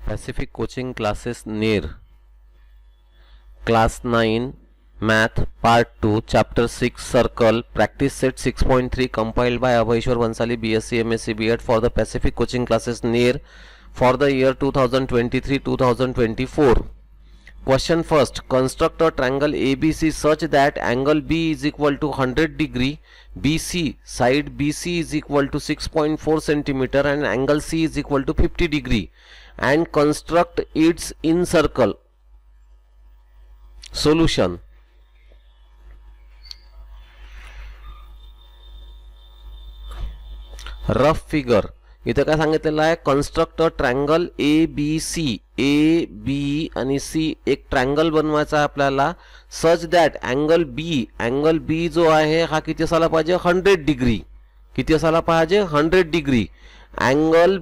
Pacific coaching classes near class 9 math part 2 chapter 6 circle practice set 6.3 compiled by Abhayeshwar Bansali BSc MSc B.Ed for the Pacific coaching classes near for the year 2023-2024. Question first, construct a triangle ABC such that angle B is equal to 100 degree, BC side BC is equal to 6.4 centimeter and angle C is equal to 50 degree and construct its incircle. Solution. Rough figure इथे काय सांगितलेलं आहे, construct a triangle A B C, A B आणि C एक triangle बनवायचा आहे आपल्याला such that angle बी जो आहे हा किती असायला पाहिजे 100 डिग्री, किती असायला पाहिजे 100 degree. Angle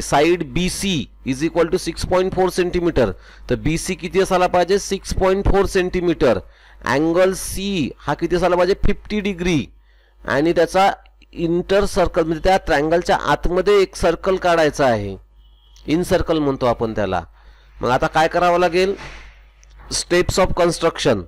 side BC is equal to 6.4 centimetre, तर BC किती असायला पाहिजे 6.4 सेंटीमीटर. अँगल C हा किती असायला पाहिजे 50 डिग्री आणि त्याचा इंटर सर्कल म्हणजे त्या ट्रायंगलच्या आतमध्ये एक सर्कल काढायचा आहे, इन सर्कल म्हणतो आपण त्याला. मग आता काय करावं लागेल, steps of construction.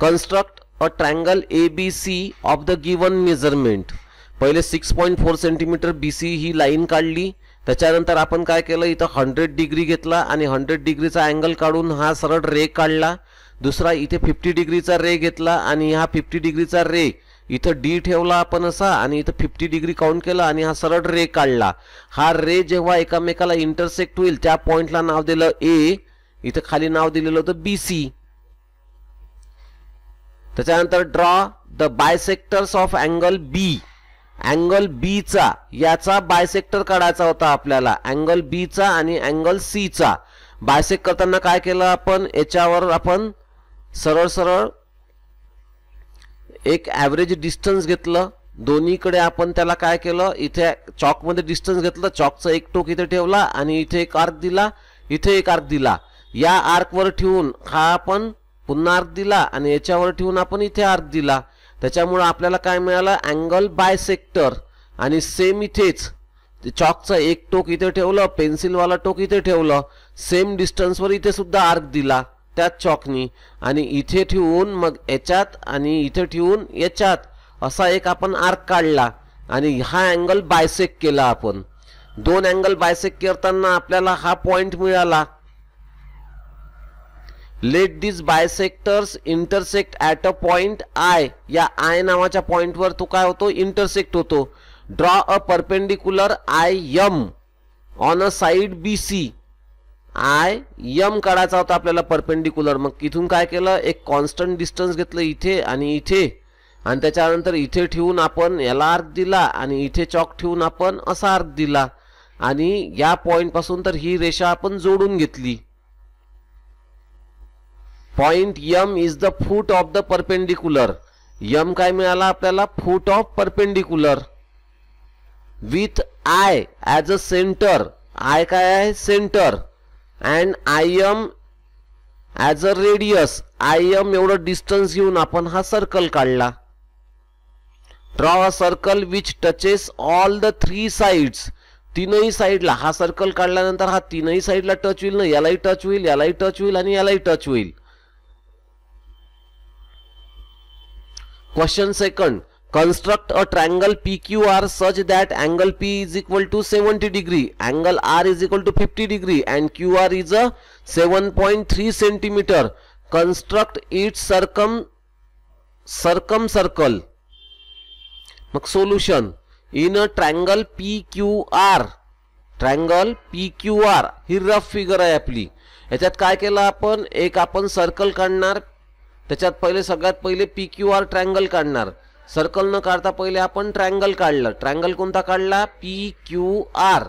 Construct a triangle ABC of the given measurement. पहिले 6.4 सेंटीमीटर BC ही लाईन काढली, त्याच्यानंतर आपण काय केलं, इथं 100 डिग्री घेतला आणि 100 डिग्रीचा अँगल काढून हा सरळ रे काढला. दुसरा इथे 50 डिग्रीचा रे घेतला आणि हा 50 डिग्रीचा रे इथं डी ठेवला आपण असा आणि इथं 50 डिग्री काउंट केला आणि हा सरळ रे काढला. हा रे जेव्हा एकामेकाला इंटरसेक्ट होईल त्या पॉइंटला नाव दिलं A, इथं खाली नाव दिलेलं होतं BC. त्याच्यानंतर draw the bisectors of angle B. Angle B चा याचा बायसेक्टर काढायचा होता आपल्याला, अँगल B चा आणि अँगल C चा. बायसेक्ट करताना काय केलं आपण, याच्यावर आपण सरळ सरळ एक ॲव्हरेज डिस्टन्स घेतलं, दोन्हीकडे आपण त्याला काय केलं, इथे चॉक मध्ये डिस्टन्स घेतलं, चॉकचं एक टोक इथे ठेवला आणि इथे एक आर्क दिला, इथे एक आर्क दिला. या आर्क वर ठेवून हा आपण पुन्हा आर्क दिला आणि याच्यावर ठेवून आपण इथे आर्क दिला. त्याच्यामुळे आपल्याला काय मिळालं, अँगल बायसेक्टर. आणि सेम इथेच चॉकचं एक टोक इथे ठेवलं, पेन्सिलवाला टोक इथे ठेवलं, सेम डिस्टन्सवर इथे सुद्धा आर्क दिला त्याच चॉकनी आणि इथे ठेवून मग याच्यात आणि इथे ठेवून याच्यात असा एक आपण आर्क काढला आणि हा अँगल बायसेक्ट केला आपण. दोन अँगल बायसेक्ट करताना आपल्याला हा पॉइंट मिळाला. Let this bisectors intersect at a point I. या I नावाच्या पॉइंटवर तो काय होतो, इंटरसेक्ट होतो. Draw a perpendicular IM on a side BC. IM काढायचा होता आपल्याला परपेंडिक्युलर. मग इथून काय केलं, एक कॉन्स्टंट डिस्टन्स घेतलं इथे आणि इथे आणि त्याच्यानंतर इथे ठेवून आपण याला आर्क दिला आणि इथे चॉक ठेवून आपण असा आर्क दिला आणि या पॉइंट पासून तर ही रेषा आपण जोडून घेतली. Point M is the foot of the perpendicular. M काय मिळाला आपल्याला, फूट of perpendicular. With I as a centre. I काय आहे, centre. And IM as a radius. IM एवढं डिस्टन्स घेऊन आपण हा सर्कल काढला. Draw a circle which touches all the 3 sides. तीनही साइडला हा सर्कल काढल्यानंतर हा तीनही साइडला टच होईल ना, यालाही टच होईल, यालाही टच होईल आणि यालाही टच होईल. Question second, construct a triangle PQR such that angle P is equal to 70 degree, angle R is equal to 50 degree and QR is a 7.3 centimeter. Construct its circumcircle. मग solution. In a triangle PQR, triangle PQR he rough figure आहे आपली. याच्यात काय केलं आपण, एक आपण circle काढणार, त्याच्यात पहिले सगळ्यात पहिले PQR ट्रायंगल काढणार. सर्कल न काढता पहिले आपण ट्रायंगल काढलं. ट्रायंगल कोणता काढला, PQR.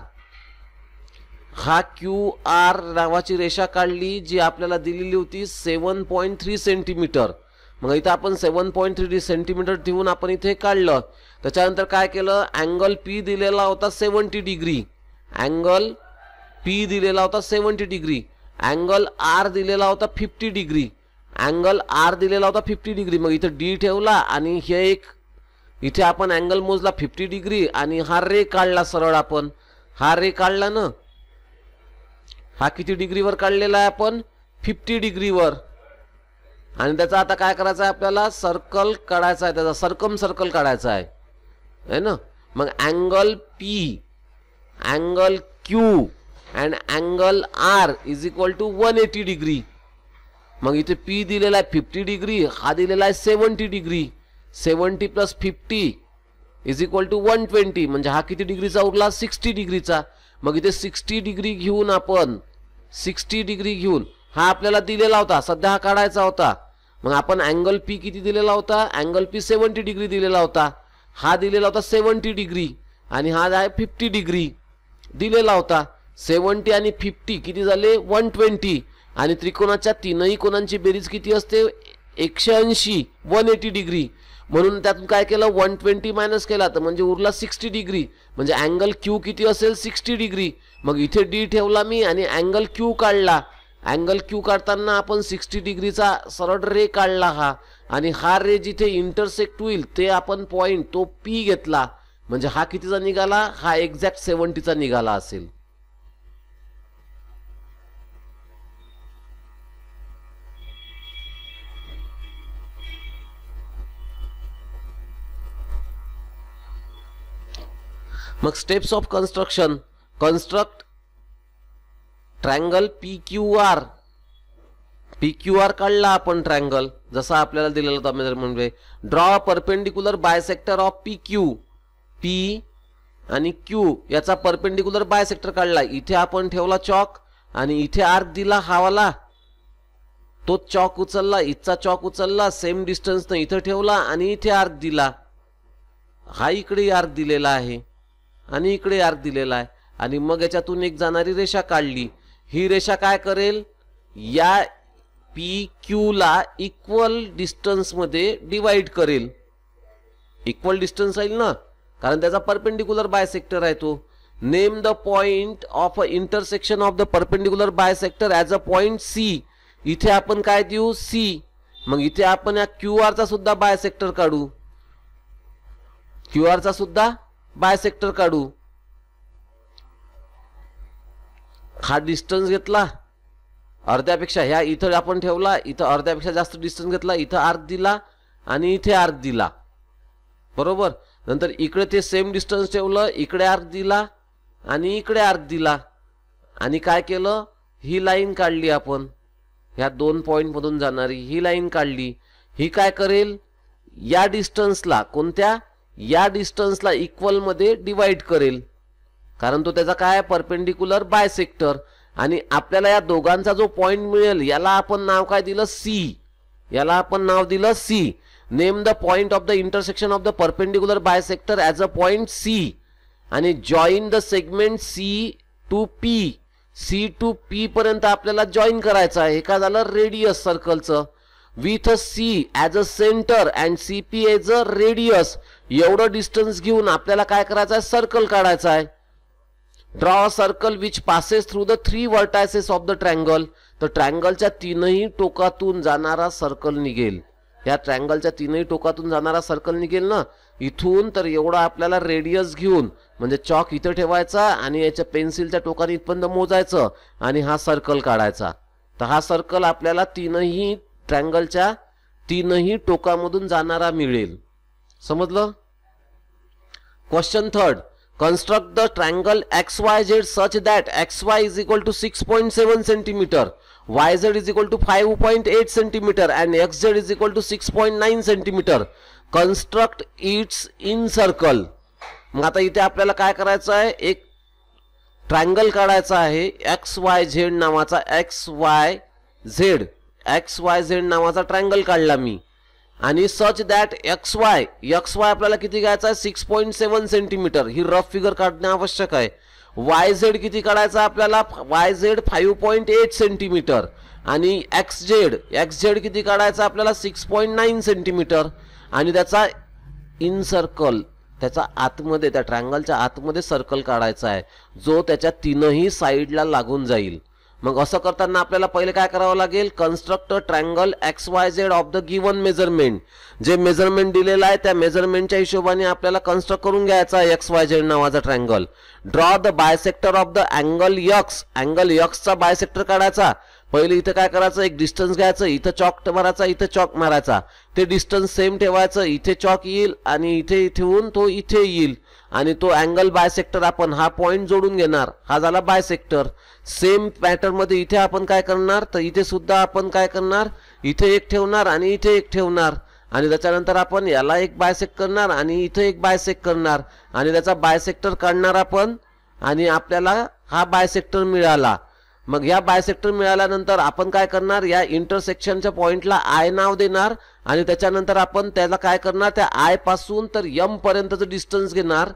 हा QR नावाची रेषा काढली जी आपल्याला दिलेली होती 7.3 सेंटीमीटर. मग इथं आपण 7.3 सेंटीमीटर ठेवून आपण इथे काढलं. त्याच्यानंतर काय केलं, अँगल P दिलेला होता 70 डिग्री. अँगल P दिलेला होता 70 डिग्री. अँगल R दिलेला होता 50 डिग्री. अँगल R दिलेला होता 50 डिग्री. मग इथे D ठेवला आणि हे एक इथे आपण अँगल मोजला 50 डिग्री आणि हा रे काढला सरळ. आपण हा रे काढला ना, हा किती डिग्रीवर काढलेला आहे आपण 50 डिग्रीवर. आणि त्याचा आता काय करायचं आहे आपल्याला सर्कल काढायचा आहे, त्याचा सर्कल काढायचा आहे ना. मग angle P, angle Q and angle R is equal to 180 degree. मग इथे पी दिलेला आहे 50 डिग्री, हा दिलेला आहे 70 डिग्री. 70 + 50 is equal to 120. म्हणजे हा किती डिग्रीचा उरला 60 डिग्रीचा. मग इथे 60 डिग्री घेऊन आपण 60 डिग्री घेऊन हा आपल्याला दिलेला होता, सध्या हा काढायचा होता. मग आपण अँगल पी किती दिलेला होता, अँगल पी 70 डिग्री दिलेला होता. हा दिलेला होता 70 डिग्री आणि हा आहे 50 डिग्री दिलेला होता. 70 आणि 50 किती झाले 120. आणि त्रिकोणाच्या तीनही कोणांची बेरीज किती असते 180, 180 डिग्री. म्हणून त्यातून काय केलं 120 मायनस केला तर म्हणजे उरला 60 डिग्री. म्हणजे अँगल क्यू किती असेल 60 डिग्री. मग इथे डी ठेवला मी आणि अँगल क्यू काढला. अँगल क्यू काढताना आपण 60 डिग्रीचा सरळ रे काढला हा, आणि हा रे जिथे इंटरसेक्ट होईल ते आपण पॉइंट तो पी घेतला. म्हणजे हा कितीचा निघाला, हा एक्झॅक्ट 70चा निघाला असेल. मग steps of construction. Construct triangle PQR. PQR काढला आपण ट्रायंगल जसा आपल्याला दिलेला होता मेजरमेंट मध्ये. Draw perpendicular bisector of PQ. P आणि Q याचा परपेंडिक्युलर बायसेक्टर काढला. इथे आपण ठेवला चॉक आणि इथे आर्क दिला हावाला. तो चॉक उचलला, इथचा चॉक उचलला, सेम डिस्टन्स न इथे ठेवला आणि इथे आर्क दिला. हा इकडे आर्क दिलेला आहे आणि इकडे आर्क दिलेला आहे. आणि मग याच्यातून एक जाणारी रेषा काढली. ही रेषा काय करेल, या PQ ला इक्वल डिस्टन्स मध्ये डिवाइड करेल. इक्वल डिस्टन्स राहील ना, कारण त्याचा परपेंडिक्युलर बायसेक्टर आहे तो. Name the point of a intersection of the perpendicular bisector as a point C. इथे आपण काय देऊ C. मग इथे आपण या QR चा सुद्धा बायसेक्टर काढू. QR चा सुद्धा बायसेक्टर काढू. हा डिस्टन्स घेतला अर्ध्यापेक्षा, ह्या इथं आपण ठेवला, इथं अर्ध्यापेक्षा जास्त डिस्टन्स घेतला, इथं आर्क दिला आणि इथे आर्क दिला. बरोबर. नंतर इकडे ते सेम डिस्टन्स ठेवलं, इकडे आर्क दिला आणि इकडे आर्क दिला. आणि काय केलं, ही लाईन काढली आपण, ह्या दोन पॉइंट मधून जाणारी ही लाईन काढली. ही काय करेल, या डिस्टन्सला, कोणत्या, या डिस्टन्सला इक्वल मध्ये डिवाइड करेल, कारण तो त्याचा काय परपेंडिक्युलर बायसेक्टर. आणि आपल्याला या दोघांचा जो पॉइंट मिळेल याला आपण नाव काय दिलं C. याला आपण नाव दिलं C. Name the point of the intersection of the perpendicular bisector as a point C. आणि join the segment C to P. C to P पर्यंत आपल्याला जॉईन करायचं आहे. हे काय झालं, रेडियस सर्कलचं. With C as a centre and CP as a radius. एवढं डिस्टन्स घेऊन आपल्याला काय करायचं आहे, सर्कल काढायचं आहे. Draw a circle which passes through the 3 vertices of the triangle. तर ट्रायंगलच्या तीनही टोकातून जाणारा सर्कल निघेल. या ट्रायंगलच्या तीनही टोकातून जाणारा सर्कल निघेल ना इथून. तर एवढा आपल्याला रेडियस घेऊन, म्हणजे चॉक इथं ठेवायचा आणि याच्या पेन्सिलच्या टोकाने इथपर्यंत मोजायचं आणि हा सर्कल काढायचा. तर हा सर्कल आपल्याला तीनही ट्रायंगलच्या तीनही टोकामधून जाणारा मिळेल. समजलं. Question 3. Construct the triangle XYZ such that XY is equal to 6.7 cm, YZ is equal to 5.8 cm and XZ is equal to 6.9 cm. Construct its in circle. मग आता इथे आपल्याला काय करायचं आहे, एक ट्रायंगल काढायचा आहे XYZ नावाचा. XYZ नावाचा ट्रायंगल काढला मी. आणि सच दॅट XY आपल्याला किती घ्यायचा आहे 6.7 सेंटीमीटर. ही रफ फिगर काढणे आवश्यक आहे. YZ किती काढायचा आपल्याला, YZ 5.8 सेंटीमीटर. आणि XZ किती काढायचा आपल्याला 6.9 सेंटीमीटर. आणि त्याचा इन सर्कल, त्याचा आतमध्ये, त्या ट्रायंगलच्या आतमध्ये सर्कल काढायचा आहे जो त्याच्या तीनही साईडला लागून जाईल. मग असं करताना आपल्याला पहिले काय करावं लागेल, construct a triangle XYZ of the given measurement. जे मेजरमेंट दिलेलं आहे त्या मेजरमेंटच्या हिशोबाने आपल्याला कन्स्ट्रक्ट करून घ्यायचा XYZ नावाचा triangle. Draw the bisector of the angle X. Angle X चा बायसेक्टर काढायचा. पहिले इथं काय करायचं, एक डिस्टन्स घ्यायचं, इथं चॉक मारायचा, इथं चॉक मारायचा, ते डिस्टन्स सेम ठेवायचं, इथे चॉक येईल आणि इथे ठेवून तो इथे येईल आणि तो अँगल बायसेक्टर आपण हा पॉइंट जोडून घेणार, हा झाला बायसेक्टर. सेम पॅटर्न मध्ये इथे आपण काय करणार, तर इथे सुद्धा आपण काय करणार, इथे एक ठेवणार आणि इथे एक ठेवणार आणि त्याच्यानंतर आपण याला एक बायसेक्ट करणार आणि इथे एक बायसेक्ट करणार आणि त्याचा बायसेक्टर काढणार आपण आणि आपल्याला हा बायसेक्टर मिळाला. मग या बायसेक्टर मिळाल्यानंतर आपण काय करणार, या इंटरसेक्शनच्या पॉइंटला आय नाव देणार आणि त्याच्यानंतर आपण त्याला काय करणार, त्या आय पासून तर एम पर्यंतचं डिस्टन्स घेणार,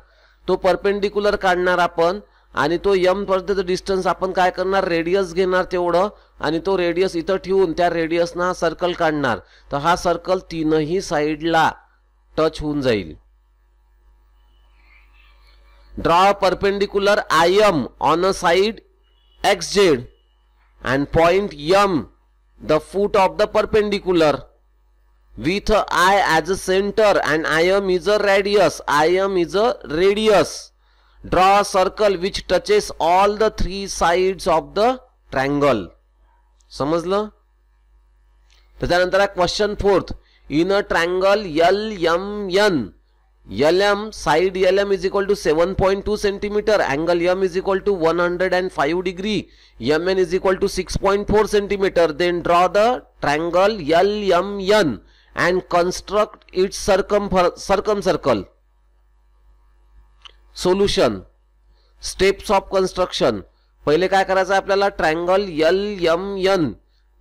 तो परपेंडिक्युलर काढणार आपण आणि तो एम पर्यंतचं डिस्टन्स आपण काय करणार, रेडियस घेणार तेवढं आणि तो रेडियस इथं ठेवून त्या रेडियसनं हा सर्कल काढणार. तर हा सर्कल तीनही साइडला टच होऊन जाईल. Draw perpendicular IM on a side XZ and point M the foot of the perpendicular with I as a center and IM is a radius. IM is a radius. Draw a circle which touches all the three sides of the triangle. समजलं? त्याच्यानंतर question 4th. In a triangle LMN, LM side LM is equal to 7.2 centimeter, angle M is equal to 105 degree, MN is equal to 6.4 centimeter. Then draw the triangle LMN and construct its circumcircle. Solution. Steps of construction. पहिले काय करायचं आपल्याला, triangle LMN.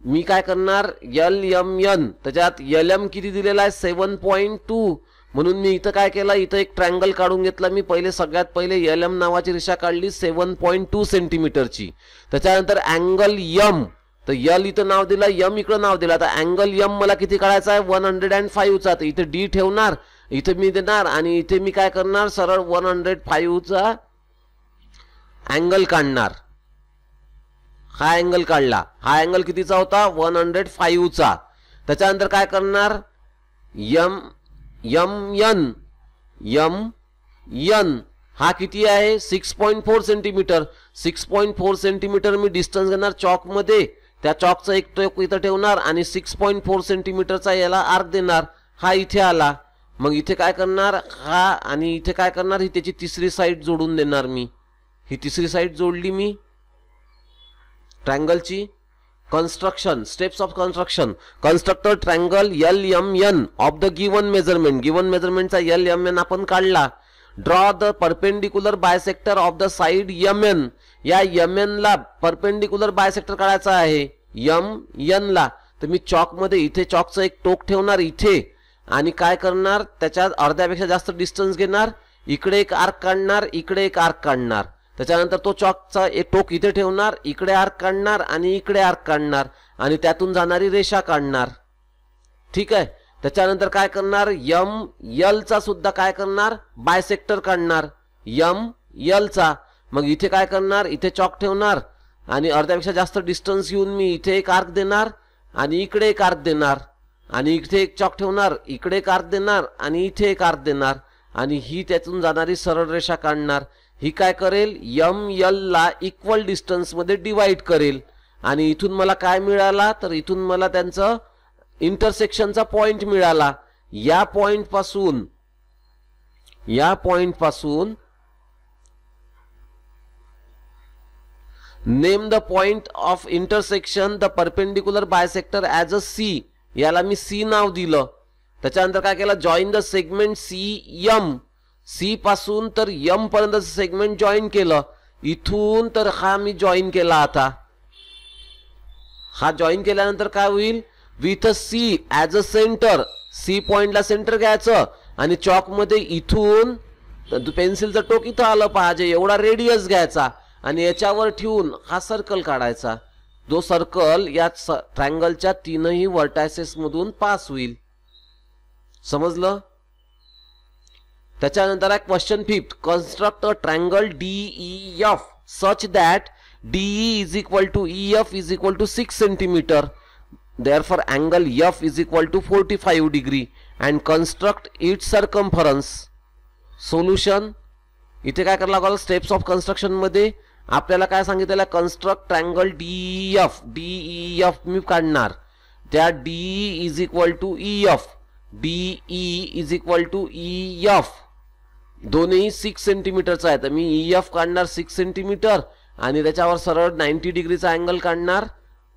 मी काय करणार, LMN त्याच्यात LM किती दिलेला आहे, 7.2. म्हणून मी इथं काय केलं, इथं एक ट्रायंगल काढून घेतला मी. पहिले सगळ्यात पहिले LM नावाची रेषा काढली 7.2 सेंटीमीटरची. त्याच्यानंतर अँगल M, तर L इथं नाव दिलं, M इकडं नाव दिलं. आता अँगल M मला किती काढायचा आहे, 105 चा. तर इथे D ठेवणार, इथे मी देणार आणि इथे मी काय करणार, सरळ 105 चा अँगल काढणार. हा अँगल काढला. हा अँगल कितीचा होता, 105 चा. त्याच्यानंतर काय करणार, MN हा किती आहे, 6.4 सेंटीमीटर. 6.4 सेंटीमीटर मी डिस्टन्स घेणार चॉक मध्ये, त्या चॉकचा एक टोक इथं ठेवणार आणि 6.4 सेंटीमीटरचा याला आर्क देणार. हा इथे आला. मग इथे काय करणार, हा आणि इथे काय करणार, ही त्याची तिसरी साइड जोडून देणार मी. ही तिसरी साइड जोडली मी ट्रायंगलची. Construction. Steps of construction. Construct a triangle LMN of the given measurement. Given measurement चा LMN आपण काढला. Draw the perpendicular bisector of the side MN. या MN ला perpendicular bisector काढायचा आहे MN ला. तर मी चॉक मध्ये इथे चॉकचं एक टोक ठेवणार इथे आणि काय करणार, त्याच्यात अर्ध्यापेक्षा जास्त डिस्टन्स घेणार, इकडे एक आर्क काढणार, इकडे एक आर्क काढणार. त्याच्यानंतर तो चॉकचा एक टोक इथे ठेवणार, इकडे आर्क काढणार आणि इकडे आर्क काढणार आणि त्यातून जाणारी रेषा काढणार. ठीक आहे. त्याच्यानंतर काय करणार, ML चा सुद्धा काय करणार, बायसेक्टर काढणार ML चा. मग इथे काय करणार, इथे चॉक ठेवणार आणि अर्ध्यापेक्षा जास्त डिस्टन्स घेऊन मी इथे एक आर्क देणार आणि इकडे एक आर्क देणार आणि इथे एक चॉक ठेवणार, इकडे एक आर्क देणार आणि इथे एक आर्क देणार आणि ही त्यातून जाणारी सरळ रेषा काढणार. ही काय करेल, ML ला इक्वल डिस्टन्स मध्ये डिवाइड करेल आणि इथून मला काय मिळाला, तर इथून मला त्यांचं इंटरसेक्शनचा पॉइंट मिळाला. या पॉइंट पासून name the point of intersection the perpendicular bisector as a C. याला मी C नाव दिलं. त्याच्यानंतर काय केलं, join the segment CM. C पासून तर M पर्यंत सेगमेंट जॉईन केलं. इथून तर हा मी जॉईन केला. आता हा जॉईन केल्यानंतर काय होईल, with C as a centre. C पॉइंटला सेंटर घ्यायचं आणि चॉक मध्ये इथून पेन्सिलचं टोक इथं आलं पाहिजे एवढा रेडियस घ्यायचा आणि याच्यावर ठेवून हा सर्कल काढायचा. जो सर्कल या ट्रायंगलच्या तीनही व्हर्टायसेस मधून पास होईल. समजलं. त्याच्यानंतर आहे question 5th. Construct a triangle DEF such that DE is equal to EF is equal to 6 centimeter. Therefore angle F is equal to 45 degree and construct its circumference. Solution. इथे काय करायला लागेल, steps of construction मध्ये आपल्याला काय सांगितलेलं आहे, construct triangle DEF मी काढणार. त्या DE is equal to EF, DE is equal to EF, दोन्ही 6 सेंटीमीटरचा आहे. तर मी EF काढणार 6 सेंटीमीटर आणि त्याच्यावर सरळ 90 डिग्रीचा अँगल काढणार.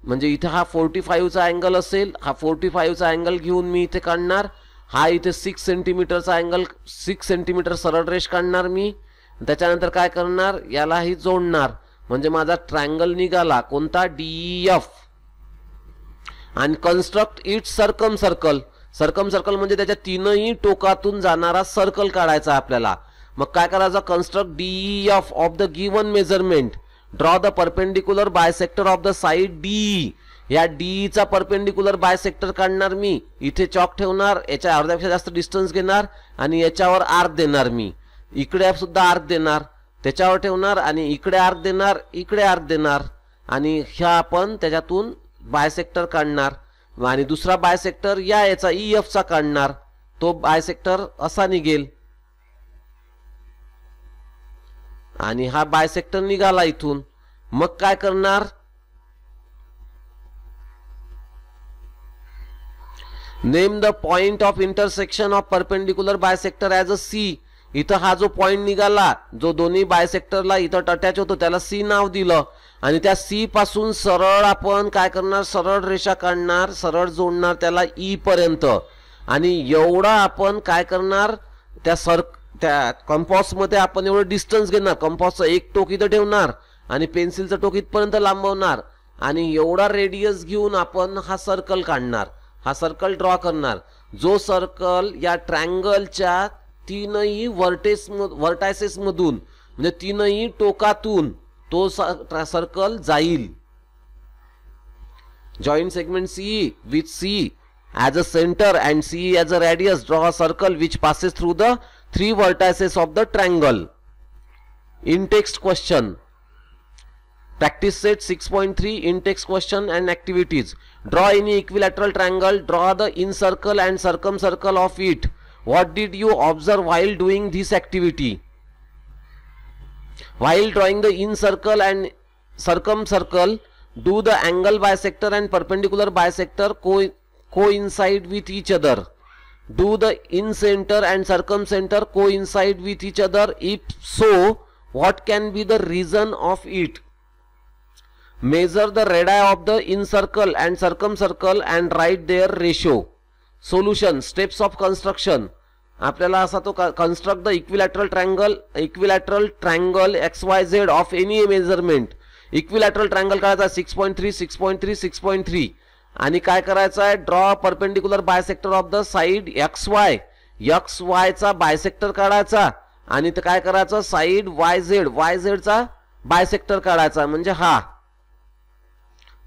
म्हणजे इथे हा 45चा अँगल असेल, हा 45चा अँगल घेऊन मी इथे काढणार. हा इथे 6 सेंटीमीटरचा अँगल, 6 सेंटीमीटर सरळ रेष काढणार मी. त्याच्यानंतर काय करणार, यालाही जोडणार. म्हणजे माझा ट्रायंगल निघाला कोणता, DEF. आणि कन्स्ट्रक्ट इट सर्कल म्हणजे त्याच्या तीनही टोकातून जाणारा सर्कल काढायचा आपल्याला. मग काय करायचं, construct DEF of the given measurement. Draw the perpendicular bisector of the side DE. या DE चा परपेंडिक्युलर बायसेक्टर काढणार मी. इथे चॉक ठेवणार, याच्या अर्ध्यापेक्षा जास्त डिस्टन्स घेणार आणि याच्यावर आर्क देणार मी. इकडे सुद्धा आर्क देणार, त्याच्यावर ठेवणार आणि इकडे आर्क देणार, इकडे आर्क देणार आणि ह्या आपण त्याच्यातून बायसेक्टर काढणार. आणि दुसरा बायसेक्टर याचा EF चा काढणार. तो बायसेक्टर असा निघेल आणि हा बायसेक्टर निघाला इथून. मग काय करणार, name the point of intersection of perpendicular bisector as a C. इथं हा जो पॉइंट निघाला, जो दोन्ही बायसेक्टरला इथं अटॅच होतो, त्याला C नाव दिलं. आणि त्या C पासून सरळ आपण काय करणार, सरळ रेषा काढणार, सरळ जोडणार त्याला E पर्यंत. आणि एवढा आपण काय करणार, त्या कंपास मध्ये आपण एवढं डिस्टन्स घेणार. कंपासचं एक टोक इथं ठेवणार आणि पेन्सिलचं टोक इथपर्यंत लांबवणार आणि एवढा रेडियस घेऊन आपण हा सर्कल काढणार, हा सर्कल ड्रॉ करणार. जो सर्कल या ट्रायंगलच्या तीनही व्हर्टायसेस मधून म्हणजे तीनही टोकातून तो सर्कल जाईल. Joint segment CE with C as a center and CE as a radius. Draw a circle which passes through the 3 vertices of the triangle. In text question. Practice set 6.3 in text question and activities. Draw any equilateral triangle. Draw the incircle and circumcircle of it. What did you observe while doing this activity? While drawing the incircle and circumcircle, do the angle bisector and perpendicular bisector coincide with each other? Do the incenter and circumcenter coincide with each other? If so, what can be the reason of it? Measure the radii of the incircle and circumcircle and write their ratio. Solution. Steps of construction. आपल्याला असा तो construct the equilateral triangle XYZ of any measurement. Equilateral triangle काढायचा 6.3 6.3 6.3 आणि काय करायचं आहे, draw perpendicular bisector of the side XY चा bisector काढायचा आणि ते काय करायचं, साइड YZ चा बायसेक्टर काढायचा. म्हणजे हा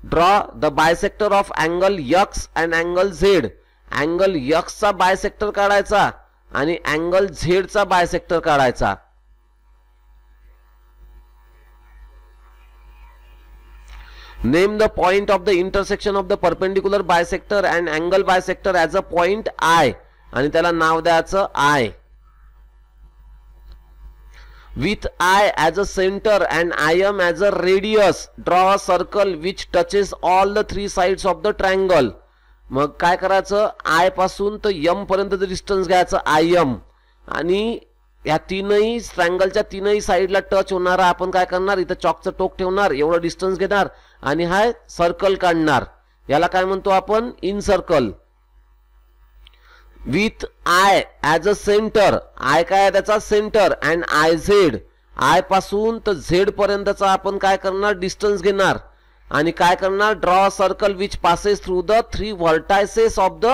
draw the bisector of angle X and angle Z. Angle X चा बायसेक्टर काढायचा आणि अँगल Z चा बायसेक्टर काढायचा. Name the point of the intersection of the perpendicular bisector and angle bisector as a point I. आणि त्याला नाव द्यायचं I. With I as a center and IM as a radius, draw a circle which touches all the 3 sides of the triangle. मग काय करायचं, I पासून तर M पर्यंत distance घ्यायचं IM आणि या तीनही ट्रायंगलच्या तीनही साइडला टच होणारा आपण काय करणार, इथं चॉकचं टोक ठेवणार, एवढं डिस्टन्स घेणार आणि हा सर्कल काढणार. याला काय म्हणतो आपण, in circle. With I as a centre. I काय त्याचा सेंटर अँड IZ. I पासून तर Z पर्यंतचा आपण काय करणार, डिस्टन्स घेणार आणि काय करणार, draw circle which passes through the 3 vertices of the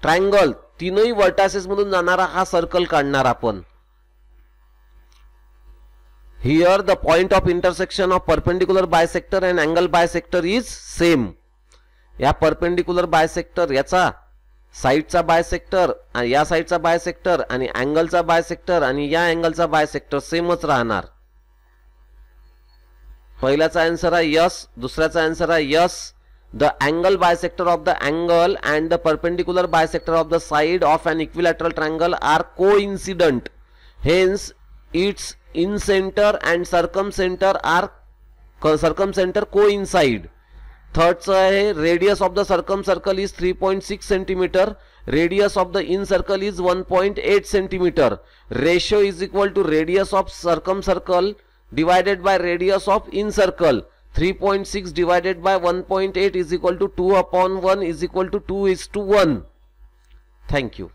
triangle. तीनही व्हर्टायसेस मधून जाणारा हा सर्कल काढणार आपण. Here the point of intersection of perpendicular bisector and angle bisector is same. या परपेंडिक्युलर बायसेक्टर याचा साइडचा बायसेक्टर, या साइडचा बायसेक्टर आणि अँगलचा बायसेक्टर आणि या अँगलचा बायसेक्टर सेमच राहणार. पहिल्याचा आन्सर आहे यस, दुसऱ्याचा आन्सर आहे yes. The angle bisector of the angle and the perpendicular bisector of the side of an equilateral triangle are coincident, hence it's incentre and circumcentre coincide. थर्डचं आहे radius of the circumcircle is 3.6 centimetre, radius of the incircle is 1.8 centimetre. Ratio is equal to radius of circumcircle divided by radius of in circle. 3.6 divided by 1.8 is equal to 2/1 is equal to 2:1. Thank you.